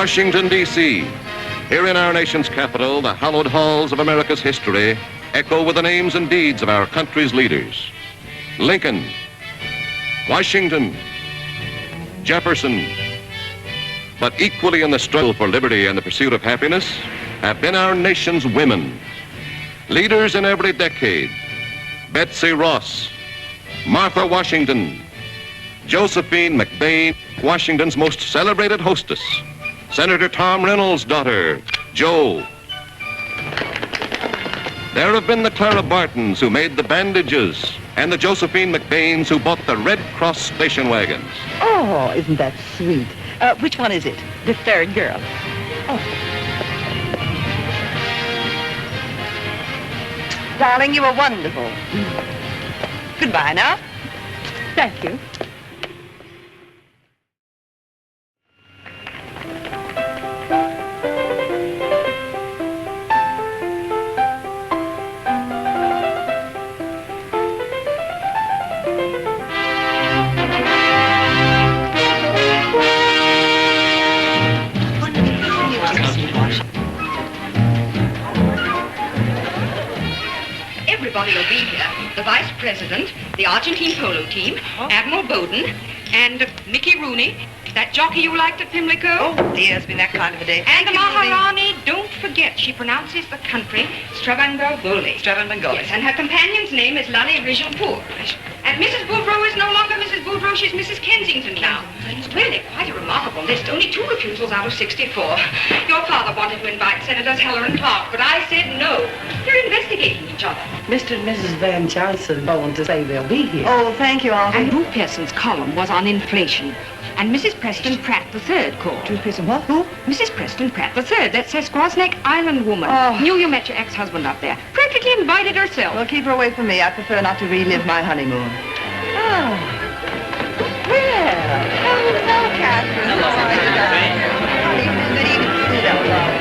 Washington, D.C. Here in our nation's capital, the hallowed halls of America's history echo with the names and deeds of our country's leaders. Lincoln, Washington, Jefferson. But equally in the struggle for liberty and the pursuit of happiness have been our nation's women. Leaders in every decade. Betsy Ross, Martha Washington, Josephine McBain, Washington's most celebrated hostess, Senator Tom Reynolds' daughter, Jo. There have been the Clara Bartons who made the bandages, and the Josephine McBains who bought the Red Cross station wagons. Oh, isn't that sweet? Which one is it? The third girl. Oh. Darling, you were wonderful. Goodbye now. Thank you. Everybody will be here. The Vice President, the Argentine polo team, Admiral Bowden, and Mickey Rooney, that jockey you liked at Pimlico. Oh, dear, it's been that kind of a day. And the Maharani, don't forget, she pronounces the country Stravanbangoli. Stravanbangoli. Yes, and her companion's name is Lali Rijanpour. And Mrs. Boudreau is no longer Mrs. Boudreau, she's Mrs. Kensington now. It's really quite a remarkable list. Only 2 refusals out of 64. Your father wanted to invite Senators Heller and Clark, but I said no. They're investigating each other. Mr. and Mrs. Van Johnson phoned to say they'll be here. Oh, thank you, Auntie. And Drew Pearson's column was on inflation. And Mrs. Preston Pratt III called. Drew Pearson, what? Who? Mrs. Preston Pratt III, that Squasneck Island woman. Oh. Knew you met your ex-husband up there. Practically invited herself. Well, keep her away from me. I prefer not to relive my honeymoon. Oh. Well, hello, Catherine. Hello, How are you, darling? Good evening.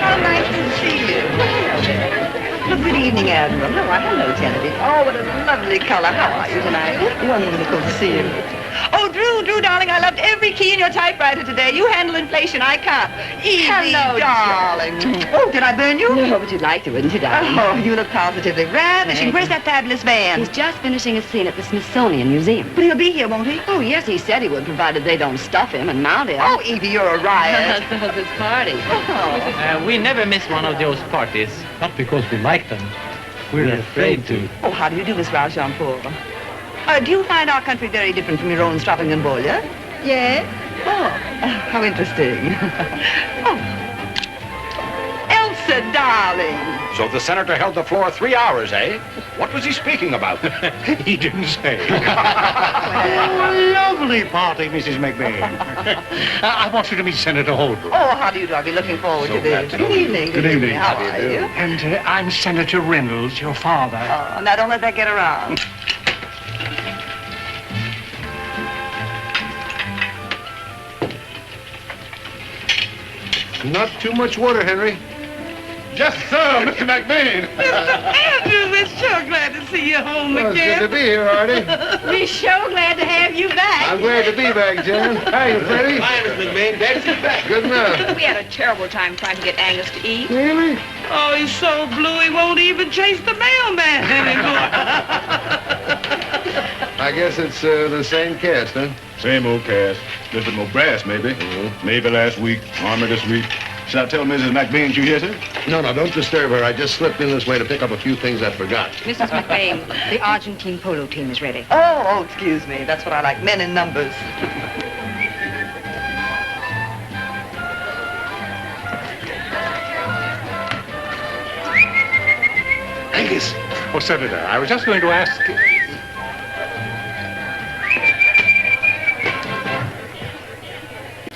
How nice to see you. Well, good evening, Admiral. Hello, Genevieve. Oh, what a lovely color. How are you tonight? Wonderful to see you. Oh, Drew, darling, I loved every key in your typewriter today. You handle inflation, I can't. Evie, Hello, darling. Oh, did I burn you? No, but you'd like to, wouldn't you, darling? Oh, you look positively ravishing. Where's that fabulous van? He's just finishing a scene at the Smithsonian Museum. But he'll be here, won't he? Oh, yes, he said he would, provided they don't stuff him and mount him. Oh, Evie, you're a riot. So's this party. Oh. We never miss one of those parties. Not because we like them. We're afraid to. Oh, how do you do, Miss Valjean-Paul? Do you find our country very different from your own Stravangambolia? Yes. Oh, how interesting. Oh. Elsa, darling. So the senator held the floor 3 hours, eh? What was he speaking about? He didn't say. Oh, lovely party, Mrs. McBain. I want you to meet Senator Holbrook. Oh, how do you do? I'll be looking forward to this. Good evening. Good evening. How are you? And I'm Senator Reynolds, your father. Oh, now don't let that get around. Not too much water, Henry. Yes, sir, Mr. McBain. Mr. Andrews, we're sure glad to see you home Well, it's good to again. be here, Artie. We're sure glad to have you back. I'm glad to be back, Jen. Hi, Freddie. Hi, Mr. McBain. Glad to be back. Good enough. We had a terrible time trying to get Angus to eat. Really? Oh, he's so blue he won't even chase the mailman anymore. I guess it's the same cast, huh? Same old cast. Different more brass, maybe. Maybe last week, armor this week. Should I tell Mrs. McBain you here, sir? No, don't disturb her. I just slipped in this way to pick up a few things I forgot. Mrs. McBain, the Argentine polo team is ready. Oh, excuse me. That's what I like. Men in numbers. Angus. Oh, Senator, I was just going to ask...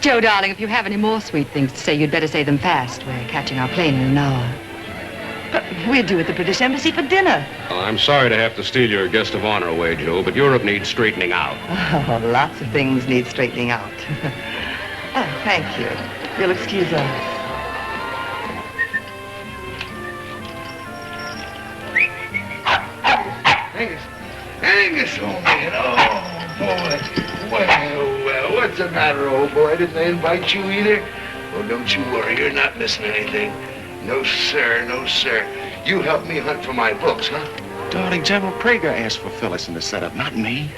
Joe, darling, if you have any more sweet things to say, you'd better say them fast. We're catching our plane in an hour. But we're due at the British Embassy for dinner. Well, I'm sorry to have to steal your guest of honor away, Joe, but Europe needs straightening out. Oh, lots of things need straightening out. Oh, thank you. You'll excuse us. Angus, oh, man. Oh, boy. Well, what's the matter, old boy? Didn't they invite you either? Oh, don't you worry. You're not missing anything. No, sir. No, sir. You help me hunt for my books, huh? Darling, General Prager asked for Phyllis in the setup, not me.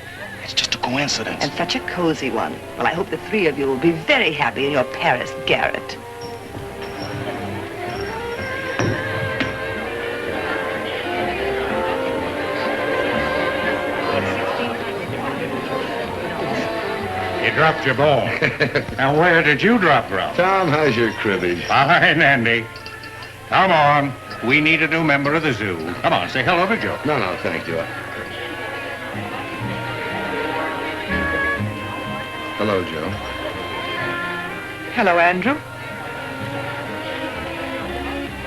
It's just a coincidence. And such a cozy one. Well, I hope the three of you will be very happy in your Paris garret. You dropped your ball. Now, where did you drop, Ralph? Tom, how's your cribbage? Fine, Andy. Come on. We need a new member of the zoo. Come on, say hello to Joe. No, thank you. Hello, Joe. Hello, Andrew.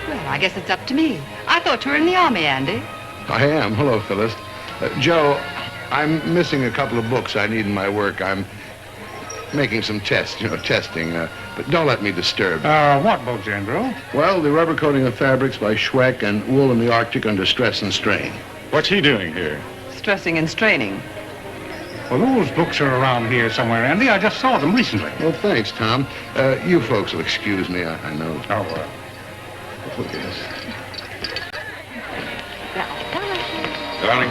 Well, I guess it's up to me. I thought you were in the army, Andy. I am. Hello, Phyllis. Joe, I'm missing a couple of books I need in my work. I'm making some tests, testing. But don't let me disturb. What books, Andrew? Well, the rubber coating of fabrics by Schweck and Wool in the Arctic under stress and strain. What's he doing here? Stressing and straining. Well, those books are around here somewhere, Andy. I just saw them recently. Well, thanks, Tom. You folks will excuse me, I know. Oh, well. Look at this. Darling,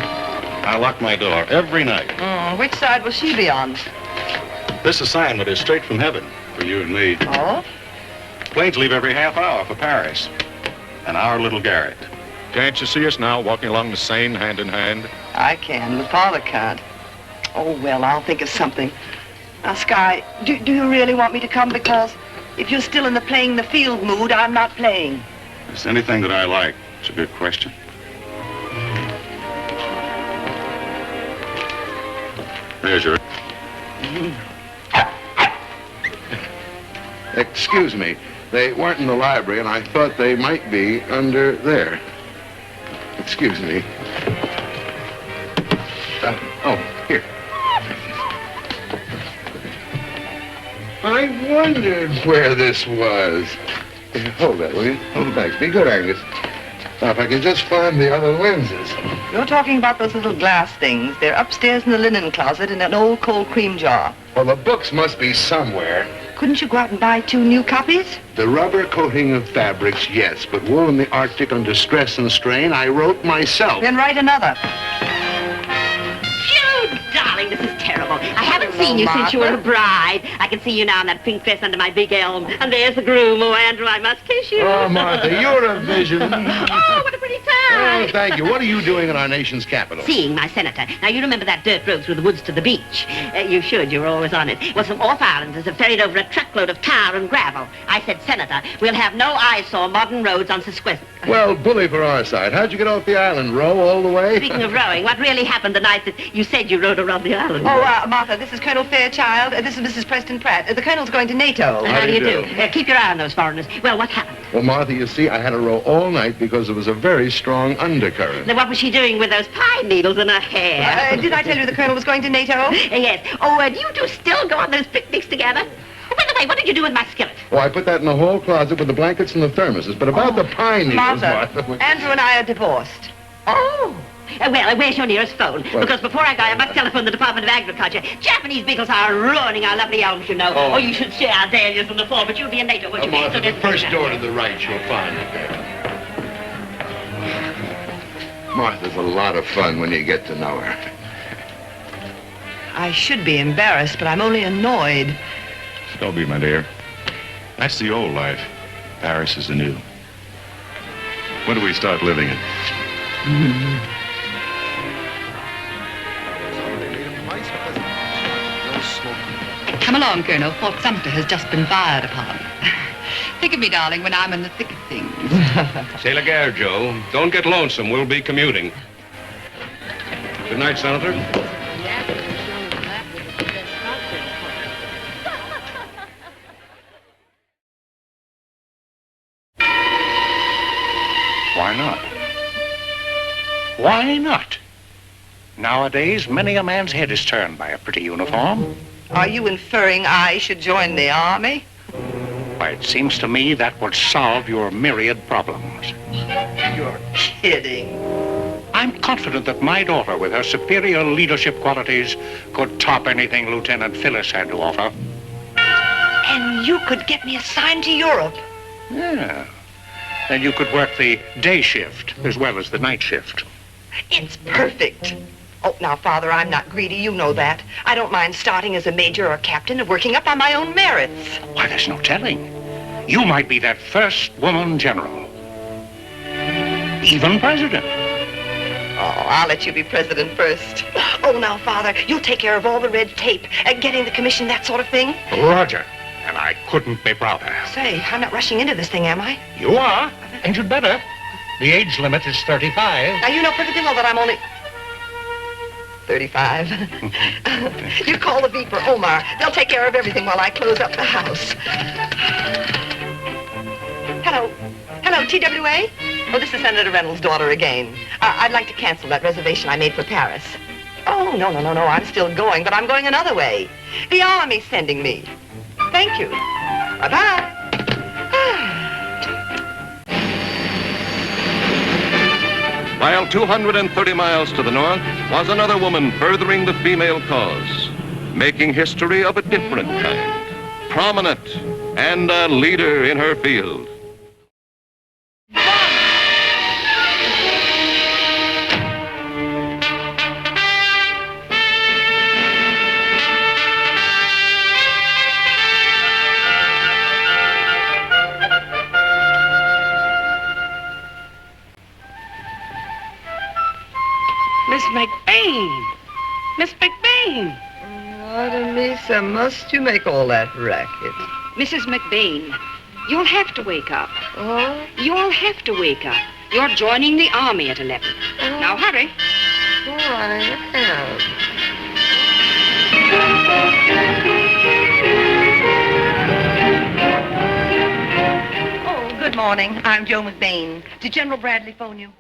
I lock my door every night. Which side will she be on? This assignment is straight from heaven for you and me. Oh? Planes leave every half hour for Paris. And our little garret. Can't you see us now walking along the Seine hand in hand? I can, but Father can't. Oh, well, I'll think of something. Now, Sky, do you really want me to come? Because if you're still in the playing the field mood, I'm not playing. It's anything that I like. It's a good question. There's your... Excuse me. They weren't in the library, and I thought they might be under there. Excuse me. Here. I wondered where this was. Hold that, will you? Oh, thanks. Be good, Angus. Now, if I can just find the other lenses. You're talking about those little glass things. They're upstairs in the linen closet in an old cold cream jar. Well, the books must be somewhere. Couldn't you go out and buy 2 new copies? The rubber coating of fabrics, yes, but Wool in the Arctic under stress and strain, I wrote myself. Then write another. Darling, this is terrible. I haven't seen you since you were a bride. I can see you now in that pink dress under my big elm. And there's the groom. Oh, Andrew, I must kiss you. Oh, Martha, you're a vision. Oh, what a pretty time. Oh, thank you. What are you doing in our nation's capital? Seeing my senator. Now, you remember that dirt road through the woods to the beach? You should. You were always on it. Well, some off-islanders have ferried over a truckload of tar and gravel. I said, Senator, we'll have no eyesore modern roads on Sisquism. Well, bully for our side. How'd you get off the island? Row all the way? Speaking of rowing, what really happened the night that you said you rode around the island? Oh, Martha, this is Colonel Fairchild. This is Mrs. Preston Pratt. The Colonel's going to NATO. How do you do? Keep your eye on those foreigners. Well, what happened? Well, Martha, you see, I had to row all night because there was a very strong undercurrent. Now, what was she doing with those pine needles in her hair? Did I tell you the Colonel was going to NATO? Yes. Oh, do you two still go on those picnics together? Oh, by the way, what did you do with my skillet? Oh, I put that in the hall closet with the blankets and the thermoses. But about the pine needles, Martha, Andrew and I are divorced. Oh. Well, where's your nearest phone? Well, because before I go, I must telephone the Department of Agriculture. Japanese beetles are ruining our lovely elms, you know. Oh, you should see our dahlias in the fall, but you'll be in NATO, won't you? Martha, the first door to the right, you'll find it there. Martha's a lot of fun when you get to know her. I should be embarrassed, but I'm only annoyed. Don't be, my dear. That's the old life. Paris is the new. When do we start living it? Come along, Colonel. Fort Sumter has just been fired upon. Think of me, darling, when I'm in the thick of things. C'est la guerre, Joe. Don't get lonesome. We'll be commuting. Good night, Senator. Why not? Why not? Nowadays, many a man's head is turned by a pretty uniform. Are you inferring I should join the army? Why, it seems to me that would solve your myriad problems. You're kidding. I'm confident that my daughter, with her superior leadership qualities, could top anything Lieutenant Phyllis had to offer. And you could get me assigned to Europe. Yeah. And you could work the day shift as well as the night shift. It's perfect. Oh, now, Father, I'm not greedy. You know that. I don't mind starting as a major or captain and working up on my own merits. Why, there's no telling. You might be that first woman general. Even president. Oh, I'll let you be president first. Oh, now, Father, you'll take care of all the red tape, getting the commission, that sort of thing. Roger. And I couldn't be prouder. Say, I'm not rushing into this thing, am I? You are, and you'd better. The age limit is 35. Now, you know perfectly well that I'm only 35. You call the beeper, Omar. They'll take care of everything while I close up the house. Hello. Hello, TWA? Oh, this is Senator Reynolds' daughter again. I'd like to cancel that reservation I made for Paris. Oh, no. I'm still going, but I'm going another way. The Army's sending me. Thank you. Bye-bye. While 230 miles to the north was another woman furthering the female cause, making history of a different kind, prominent and a leader in her field. Miss McBain! Miss McBain! Artemisa, must you make all that racket? Mrs. McBain, you'll have to wake up. Oh? You'll have to wake up. You're joining the Army at 11. Now, hurry. Oh, I am. Oh, good morning. I'm Joe McBain. Did General Bradley phone you?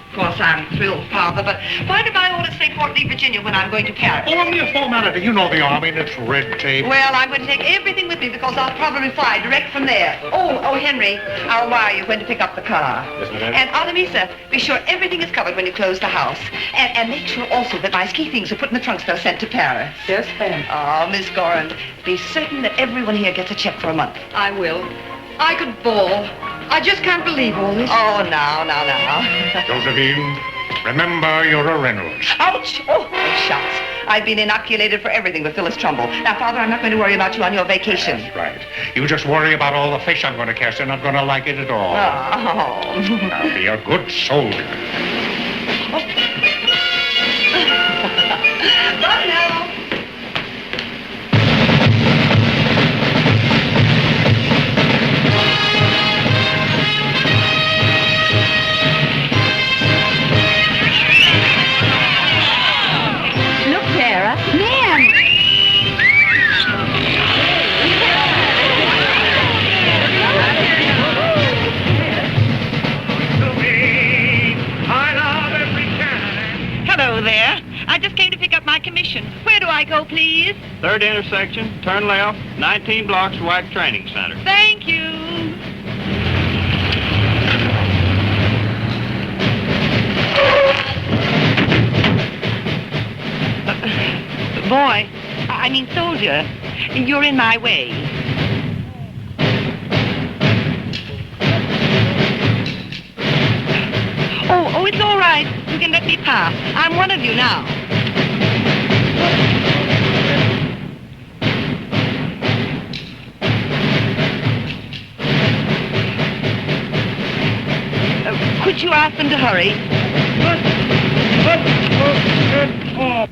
Of course, I'm thrilled, Father, but why do I always say Fort Lee, Virginia when I'm going to Paris? Oh, only a formality. You know the Army and its red tape. Well, I'm going to take everything with me because I'll probably fly direct from there. Oh, Henry, I'll wire you when to pick up the car. Yes, madam. And Artemisa, be sure everything is covered when you close the house. And make sure also that my ski things are put in the trunks that are sent to Paris. Yes, ma'am. Oh, Miss Gorin, be certain that everyone here gets a check for a month. I will. I could bawl. I just can't believe all this. Oh, now. Josephine, remember you're a Reynolds. Ouch! Oh, shucks. I've been inoculated for everything with Phyllis Trumbull. Now, Father, I'm not going to worry about you on your vacation. That's right. You just worry about all the fish I'm going to catch. They're not going to like it at all. Oh. Now, be a good soldier. Bye now. Look, Clara. Ma'am. Hello there. I just came to pick up my commission. Where do I go, please? Third intersection, turn left, 19 blocks, WAC Training Center. Thank you. Boy, I mean soldier, you're in my way. Oh, it's all right. You can let me pass. I'm one of you now. Could you ask them to hurry?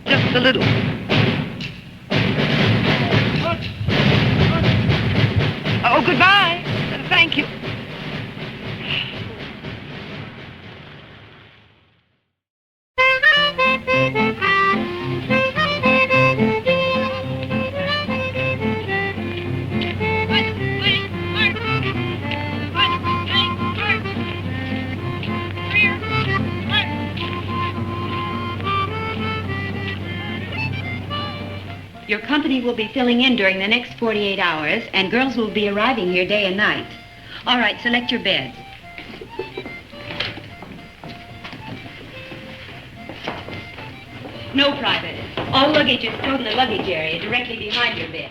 Just a little. Oh, goodbye. Thank you. Your company will be filling in during the next 48 hours, and girls will be arriving here day and night. All right, select your beds. No private. All luggage is stored in the luggage area directly behind your bed.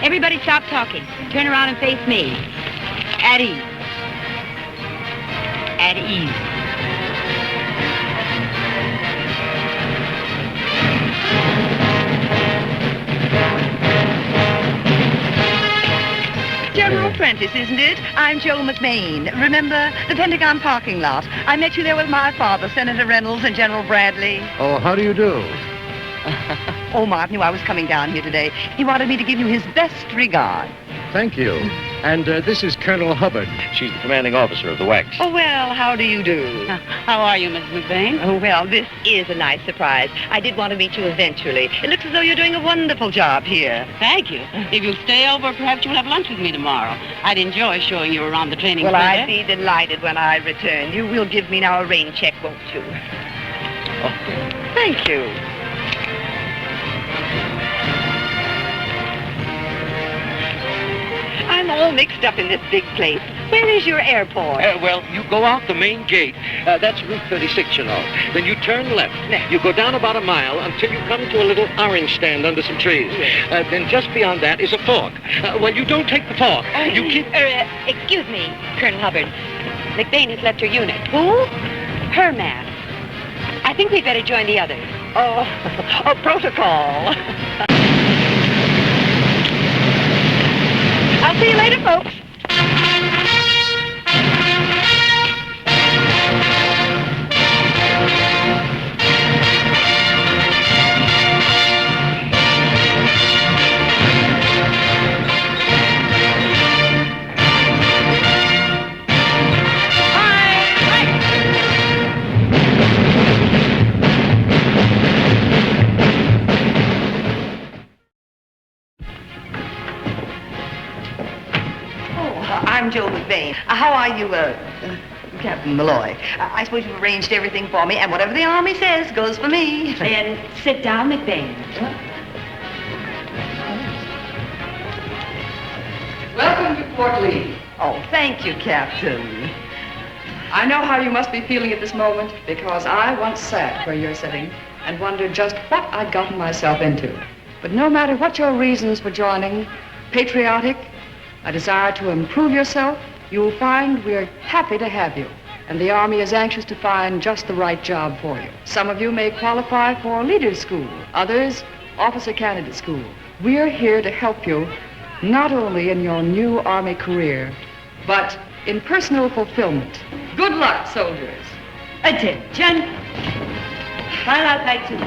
Everybody stop talking. Turn around and face me. At ease. At ease. General Prentice, isn't it? I'm Joe McBain. Remember the Pentagon parking lot? I met you there with my father, Senator Reynolds, and General Bradley. Oh, how do you do? Omar knew I was coming down here today. He wanted me to give you his best regard. Thank you. And this is Colonel Hubbard. She's the commanding officer of the WAC. Oh, well, how do you do? How are you, Mrs. McBain? Oh, well, this is a nice surprise. I did want to meet you eventually. It looks as though you're doing a wonderful job here. Thank you. If you'll stay over, perhaps you'll have lunch with me tomorrow. I'd enjoy showing you around the training Well, center. I'd be delighted when I return. You will give me now a rain check, won't you? Oh. Thank you. I'm all mixed up in this big place. Where is your airport? Well, you go out the main gate. That's Route 36, you know. Then you turn left. You go down about a mile until you come to a little orange stand under some trees. Then just beyond that is a fork. Well, you don't take the fork. You keep... Excuse me, Colonel Hubbard. McBain has left her unit. Who? Her man. I think we'd better join the others. Oh, protocol. I'll see you later, folks. I'm Joe McBain. How are you, Captain Malloy? I suppose you've arranged everything for me, and whatever the Army says goes for me. Then sit down, McBain. Welcome to Fort Lee. Oh, thank you, Captain. I know how you must be feeling at this moment, because I once sat where you're sitting and wondered just what I'd gotten myself into. But no matter what your reasons for joining, patriotic, a desire to improve yourself, you'll find we're happy to have you. And the Army is anxious to find just the right job for you. Some of you may qualify for leader's school, others officer candidate school. We're here to help you not only in your new Army career, but in personal fulfillment. Good luck, soldiers. Attention. File out like twos.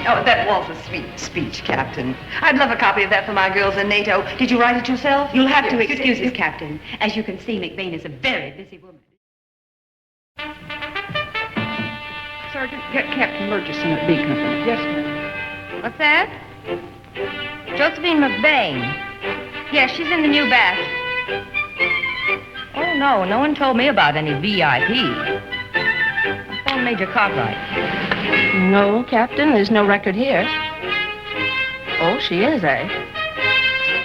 Oh, that was a sweet speech, Captain. I'd love a copy of that for my girls in NATO. Did you write it yourself? You'll have to excuse us, Captain. As you can see, McBain is a very busy woman. Sergeant, get Captain Murchison at B Company. Yes, ma'am. What's that? Josephine McBain. Yes, she's in the new bath. Oh, no one told me about any VIP. I phoned Major Cartwright. No, Captain, there's no record here. Oh, she is, eh?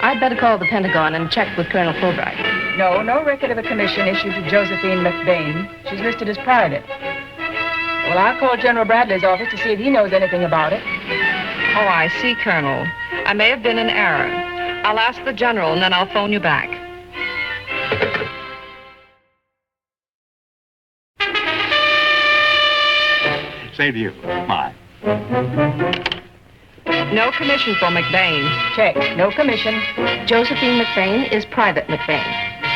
I'd better call the Pentagon and check with Colonel Fulbright. No record of a commission issued to Josephine McBain. She's listed as private. Well, I'll call General Bradley's office to see if he knows anything about it. Oh, I see, Colonel. I may have been in error. I'll ask the General, and then I'll phone you back. Same to you. Bye. No commission for McBain. Check. No commission. Josephine McBain is Private McBain.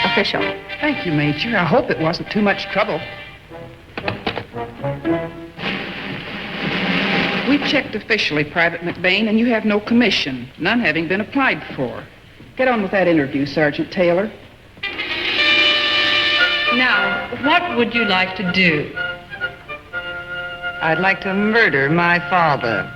Official. Thank you, Major. I hope it wasn't too much trouble. We've checked officially, Private McBain, and you have no commission, none having been applied for. Get on with that interview, Sergeant Taylor. Now, what would you like to do? I'd like to murder my father.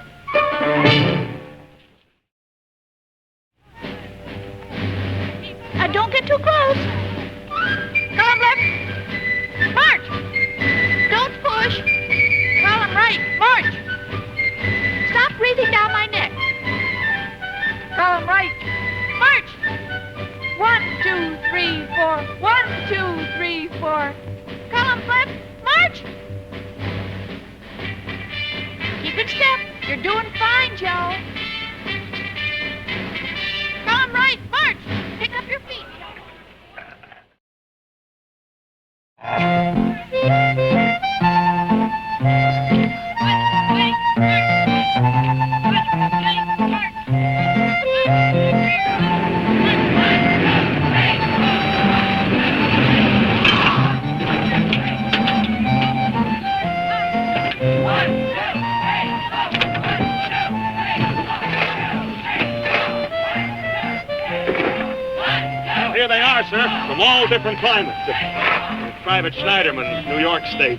from all different climates. Private Schneiderman, New York State.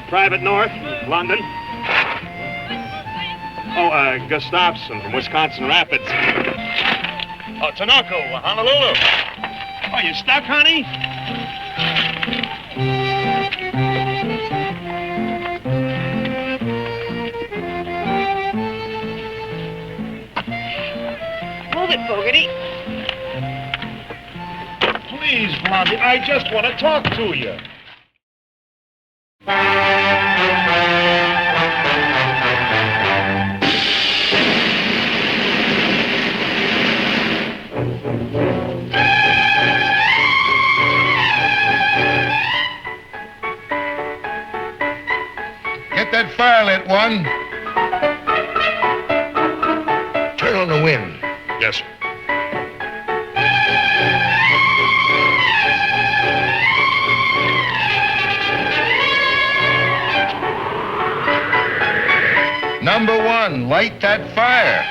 Private North, London. Oh, Gustafson from Wisconsin Rapids. Oh, Tinoco, Honolulu. Oh, you stuck, honey? Move it, Fogarty. Please, Blondie, I just want to talk to you. Get that fire lit, one. Turn on the wind. Yes, sir. Number one, light that fire.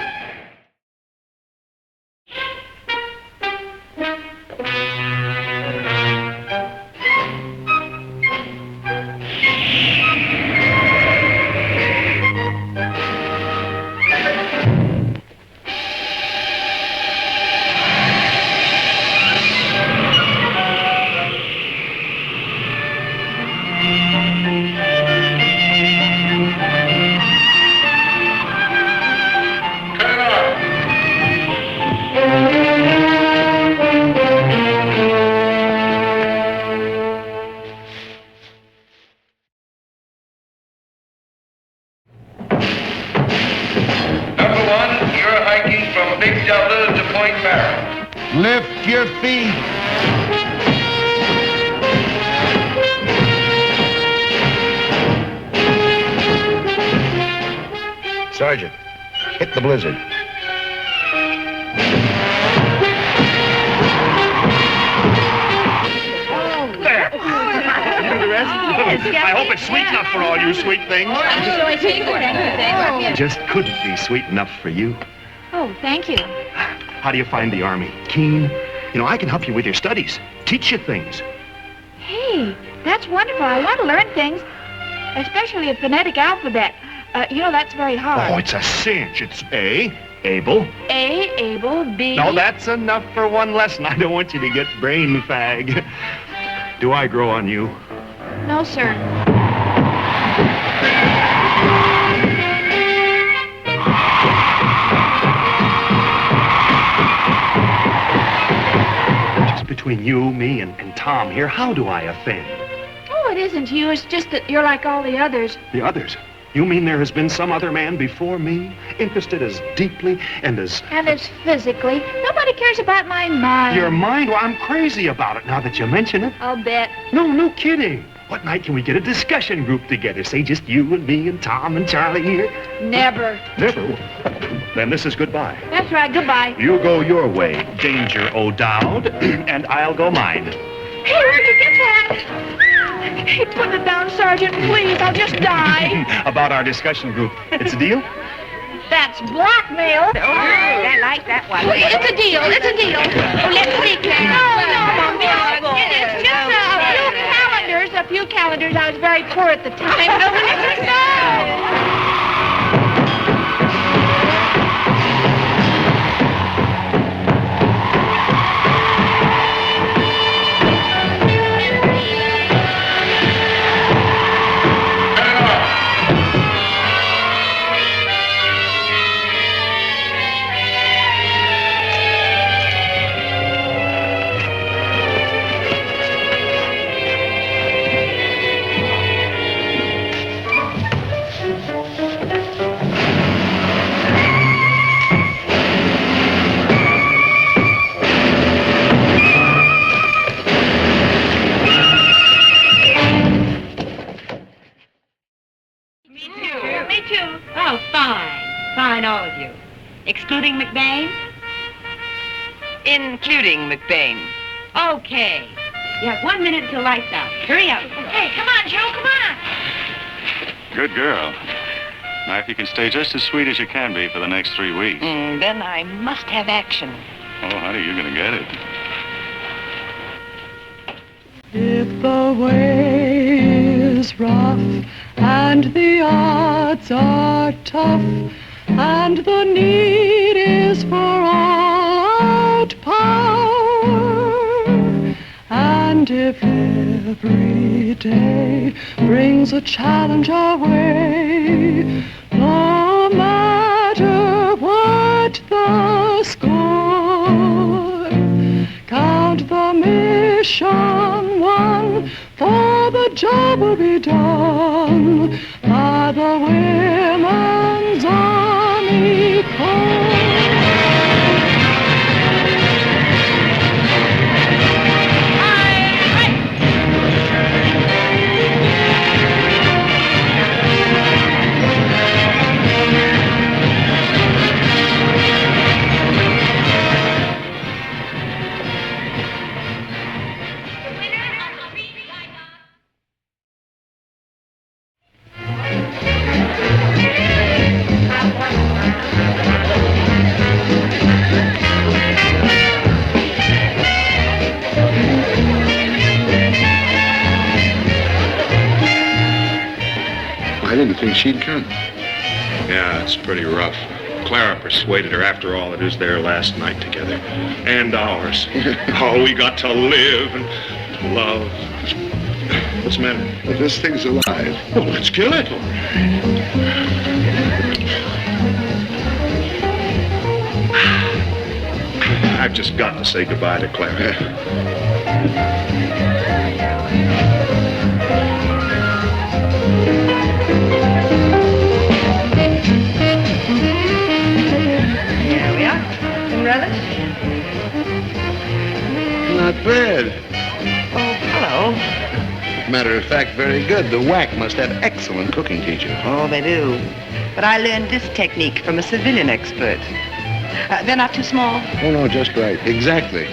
Delda to Point Barrow. Lift your feet. Sergeant, hit the blizzard. There. You do the rest? I hope it's sweet enough for all you sweet things. It just couldn't be sweet enough for you. Oh, thank you. How do you find the Army? Keen? You know, I can help you with your studies. Teach you things. Hey, that's wonderful. I want to learn things, especially a phonetic alphabet. That's very hard. Oh, it's a cinch. It's A, able. A, able, B. No, that's enough for one lesson. I don't want you to get brain fag. Do I grow on you? No, sir. Just between you, me, and Tom here, how do I offend? Oh, it isn't you. It's just that you're like all the others. The others? You mean there has been some other man before me, interested as deeply and as... And as physically. Nobody cares about my mind. Your mind? Well, I'm crazy about it now that you mention it. I'll bet. No kidding. What night can we get a discussion group together? Say just you and me and Tom and Charlie here? Never. Never? Then this is goodbye. That's right, goodbye. You go your way, Danger O'Dowd, and I'll go mine. Hey, where'd you get that? Hey, put it down, Sergeant, please. I'll just die. About our discussion group. It's a deal? That's blackmail. Oh, I like that one. Well, it's a deal. It's a deal. Oh, let's see, Claire. No. It's just a few calendars. I was very poor at the time. No. Fine, all of you. Excluding McBain? Including McBain. Okay. You have 1 minute till lights out. Hurry up. Hey, come on, Joe, come on. Good girl. Now, if you can stay just as sweet as you can be for the next 3 weeks. Then I must have action. Oh, honey, you're going to get it. If the way is rough and the odds are tough and the need is for all-out power, and if every day brings a challenge our way, no matter what the score, count the mission won, for the job will be done by the Women's Army Corps. I didn't think she'd come. Yeah, it's pretty rough. Clara persuaded her after all it is their last night together. And ours. Oh, we got to live and love. What's the matter? But this thing's alive. Well, let's kill it. I've just got to say goodbye to Clara. Here we are. Some relish? Not bad. Oh, hello. Matter of fact, very good. The WAC must have excellent cooking teachers. Oh, they do. But I learned this technique from a civilian expert. They're not too small? Oh, no, just right. Exactly.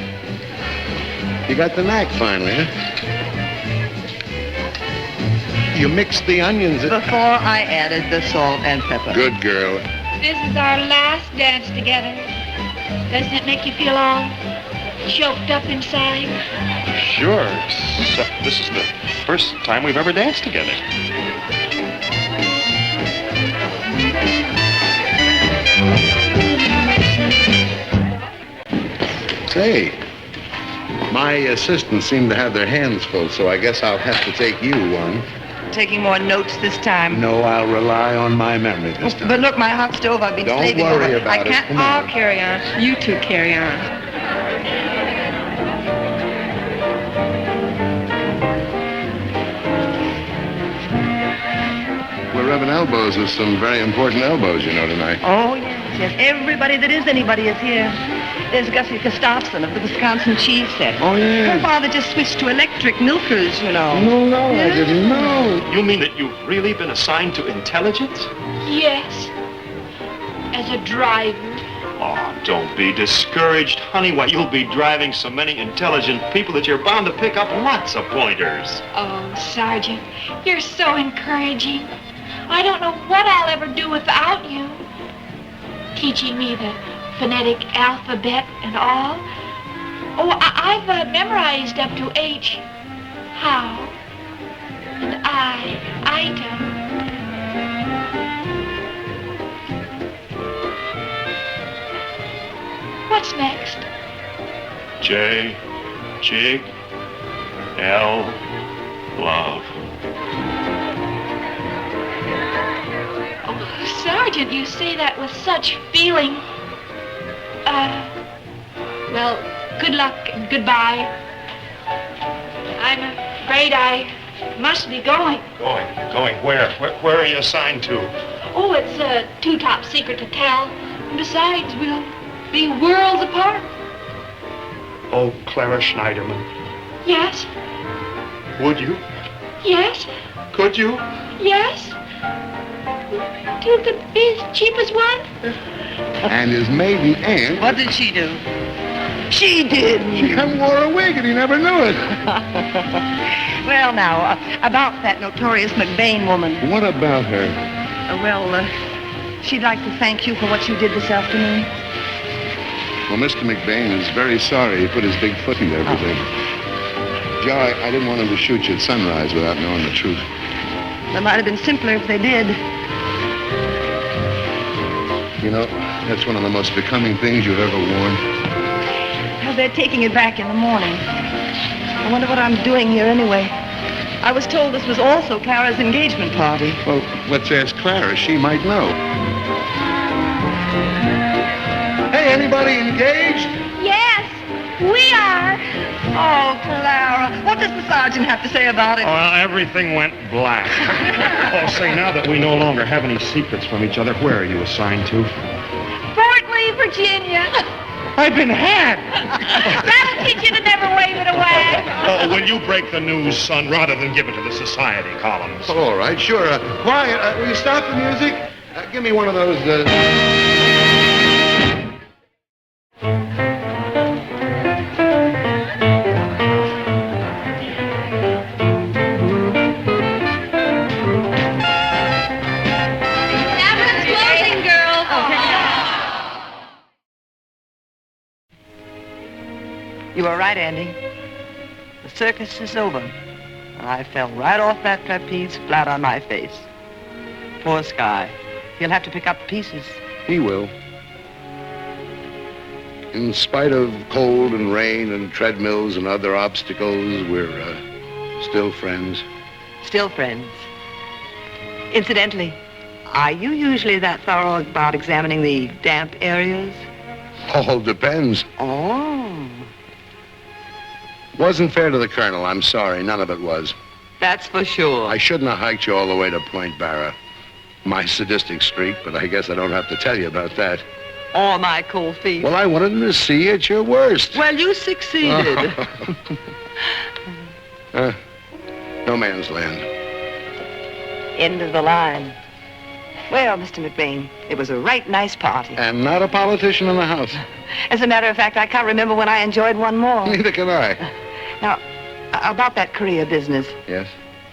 You got the knack finally, huh? You mixed the onions. Before I added the salt and pepper. Good girl. This is our last dance together. Doesn't it make you feel all choked up inside? Sure. This is the first time we've ever danced together. Say, my assistants seem to have their hands full, so I guess I'll have to take you one. Taking more notes this time. No, I'll rely on my memory this time. But look, my hot stove, I've been Don't slaving worry over. about I it. can't. Come on. I'll carry on. You two carry on. We're rubbing elbows with some very important elbows, you know, tonight. Oh, yes. Everybody that is anybody is here. There's Gussie Gustafson of the Wisconsin cheese set. Oh, yeah. Her father just switched to electric milkers, you know. No, I didn't know. You mean that you've really been assigned to intelligence? Yes. As a driver. Oh, don't be discouraged, honey. Why, you'll be driving so many intelligent people that you're bound to pick up lots of pointers. Oh, Sergeant, you're so encouraging. I don't know what I'll ever do without you. Teaching me the phonetic alphabet and all. Oh, I've memorized up to H, how, and I, item. What's next? J, jig, L, love. Oh, Sergeant, you say that with such feeling. Well, good luck and goodbye. I'm afraid I must be going. Going where? Where are you assigned to? Oh, it's too top secret to tell. Besides, we'll be worlds apart. Oh, Clara Schneiderman. Yes, Would you? yes, Could you? yes. To the cheapest one? And his maiden aunt... What did she do? She did. She wore a wig and he never knew it. Well, now, about that notorious McBain woman. What about her? She'd like to thank you for what you did this afternoon. Well, Mr. McBain is very sorry he put his big foot into everything. Joe, I didn't want him to shoot you at sunrise without knowing the truth. That might have been simpler if they did. You know, that's one of the most becoming things you've ever worn. Well, they're taking it back in the morning. I wonder what I'm doing here anyway. I was told this was also Clara's engagement party. Well, let's ask Clara. She might know. Hey, anybody engaged? Yes, we are. Oh, Clara, what does the sergeant have to say about it? Well, everything went black. Oh, say, now that we no longer have any secrets from each other, where are you assigned to? Fort Lee, Virginia. I've been had. That'll teach you to never wave it away. Oh, will you break the news, son, rather than give it to the society columns? Oh, all right, sure. Quiet. Will you stop the music? Give me one of those, You were right, Andy. The circus is over. I fell right off that trapeze flat on my face. Poor Sky. He'll have to pick up the pieces. He will. In spite of cold and rain and treadmills and other obstacles, we're still friends. Still friends. Incidentally, are you usually that thorough about examining the damp areas? All depends. Oh. Wasn't fair to the colonel. I'm sorry. None of it was. That's for sure. I shouldn't have hiked you all the way to Point Barrow. My sadistic streak, but I guess I don't have to tell you about that. Or my cold feet. Well, I wanted him to see you at your worst. Well, you succeeded. No man's land. End of the line. Well, Mr. McBain, it was a right nice party. And not a politician in the house. As a matter of fact, I can't remember when I enjoyed one more. Neither can I. Now, about that career business. Yes?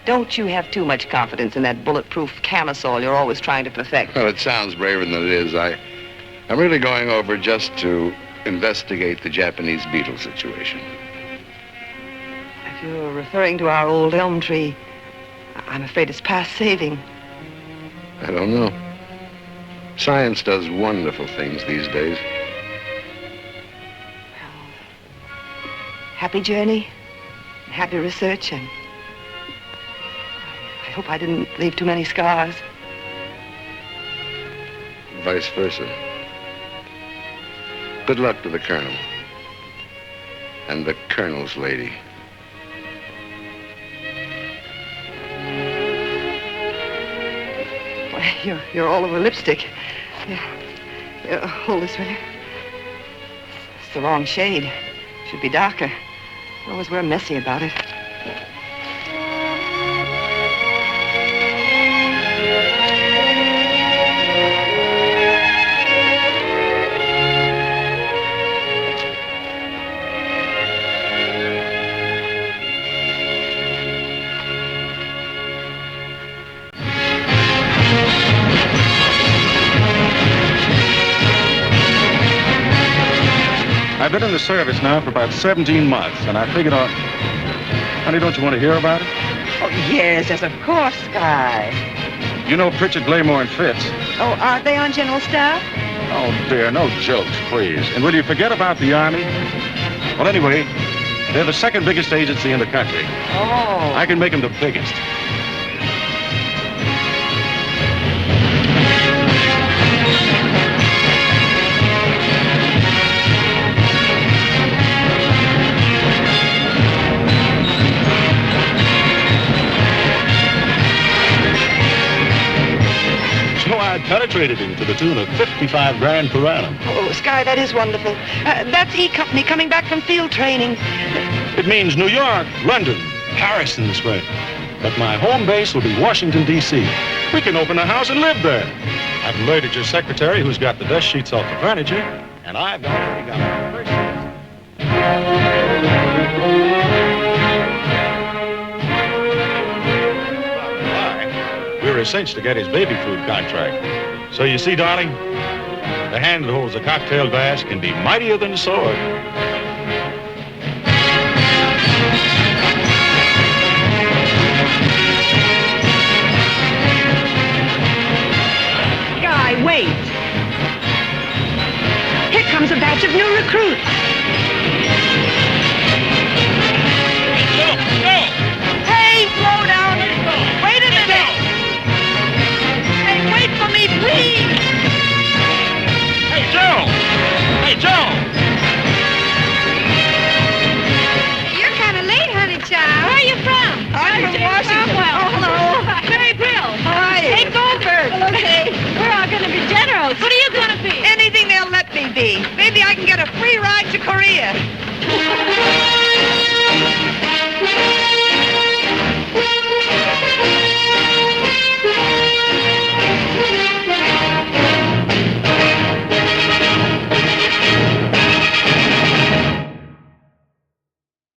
Don't you have too much confidence in that bulletproof camisole you're always trying to perfect. Well, it sounds braver than it is. I'm really going over just to investigate the Japanese beetle situation. If you're referring to our old elm tree, I'm afraid it's past saving. I don't know. Science does wonderful things these days. Happy journey, happy research, and I hope I didn't leave too many scars. Vice versa. Good luck to the colonel. And the colonel's lady. Well, you're all over lipstick. Yeah, hold this, will you? It's the wrong shade. Should be darker. Always we're messy about it. I've been in the service now for about 17 months, and I figured out... Honey, don't you want to hear about it? Oh, yes, of course, Sky. You know Pritchard, Glamour, and Fitz. Oh, aren't they on general staff? Oh, dear, no jokes, please. And will you forget about the Army? Well, anyway, they're the second biggest agency in the country. Oh. I can make them the biggest. I penetrated him to the tune of 55 grand per annum. Oh, Sky, that is wonderful. That's E Company coming back from field training. It means New York, London, Paris in the spring. But my home base will be Washington, D.C. We can open a house and live there. I've alerted your secretary, who's got the dust sheets off the furniture, and I've already got my first. We're a cinch to get his baby food contract. So you see, darling, the hand that holds a cocktail glass can be mightier than a sword. truth. Hey, slow down. Wait a minute. Hey, wait for me, please. Hey, Joe! Hey, Joe!